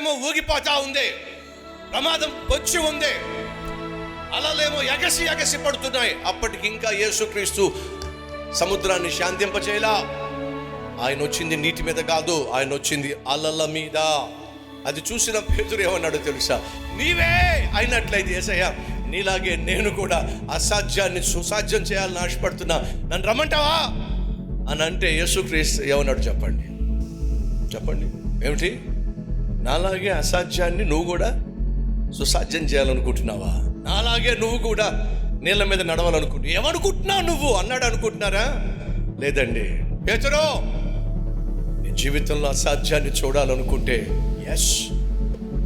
సముద్రమేమో ఊగిపోతా ఉంది, ప్రమాదం వచ్చి ఉంది, అలలేమో ఎగసి పడుతున్నాయి. అప్పటికి ఇంకా యేసుక్రీస్తు సముద్రాన్ని శాంతింపచేయలా. ఆయన వచ్చింది నీటి మీద కాదు, ఆయన వచ్చింది అలల మీద. అది చూసిన పేతురు ఏమన్నాడు తెలుసా? నీవే అయినట్లయితే యేసయ్య, నీలాగే నేను కూడా అసాధ్యాన్ని సుసాధ్యం చేయాలని ఆశపడుతున్నా, నన్ను రమ్మంటావా అని అంటే యేసుక్రీస్తు ఏమన్నాడు చెప్పండి? ఏమిటి? నాలాగే అసాధ్యాన్ని నువ్వు కూడా సుసాధ్యం చేయాలనుకుంటున్నావా? నాలాగే నువ్వు కూడా నీళ్ళ మీద నడవాలనుకుంటున్నావు? ఏమనుకుంటున్నావు నువ్వు అన్నాడు అనుకుంటున్నారా? లేదండి. పేతురు, నీ జీవితంలో అసాధ్యాన్ని చూడాలనుకుంటే, ఎస్,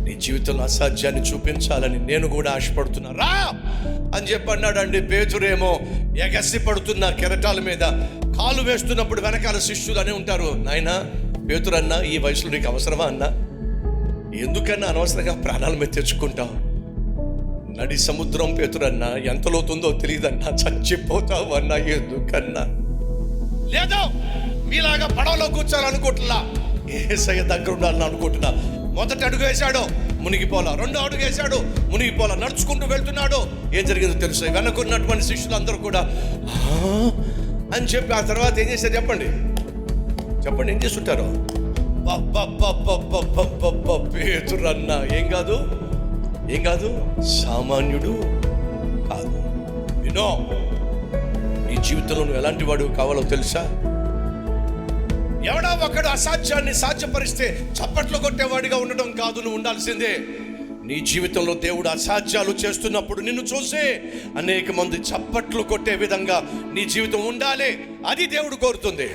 నీ జీవితంలో అసాధ్యాన్ని చూపించాలని నేను కూడా ఆశపడుతున్నా, రా అని చెప్పి అన్నాడండి. పేతురేమో ఎగసి పడుతున్న కెరటాల మీద కాలు వేస్తున్నప్పుడు వెనకాల శిష్యులు అనే ఉంటారు, నాయనా పేతురన్నా, ఈ వయసులో నీకు అవసరమా అన్నా? ఎందుకన్నా అనవసరంగా ప్రాణాల మీద తెచ్చుకుంటావు? నడి సముద్రం పేతురన్నా, ఎంత లోతుందో తెలియదన్నా, చచ్చిపోతావు అన్నా. ఎందుకన్నా? లేదు, మీలాగా పడవలో కూర్చోాలనుకుంటున్నా, యేసయ్య దగ్గర ఉండాలని అనుకుంటున్నా. మొదటి అడుగు వేశాడు, మునిగిపోలా. రెండో అడుగు వేశాడు, మునిగిపోలా. నడుచుకుంటూ వెళ్తున్నాడు. ఏం జరిగిందో తెలుసు? వెనకున్నటువంటి శిష్యులు అందరూ కూడా అని చెప్పి ఆ తర్వాత ఏం చేశారు చెప్పండి? ఏం చేస్తుంటారు? పేతురన్నా ఏం కాదు, సామాన్యుడు కాదు. వినో, నీ జీవితంలో నువ్వు ఎలాంటి వాడు కావాలో తెలుసా? ఎవడో ఒకడు అసాధ్యాన్ని సాధ్యపరిస్తే చప్పట్లు కొట్టేవాడిగా ఉండడం కాదు నువ్వు ఉండాల్సిందే. నీ జీవితంలో దేవుడు అసాధ్యాలు చేస్తున్నప్పుడు నిన్ను చూసి అనేక మంది చప్పట్లు కొట్టే విధంగా నీ జీవితం ఉండాలి. అది దేవుడు కోరుతుంది.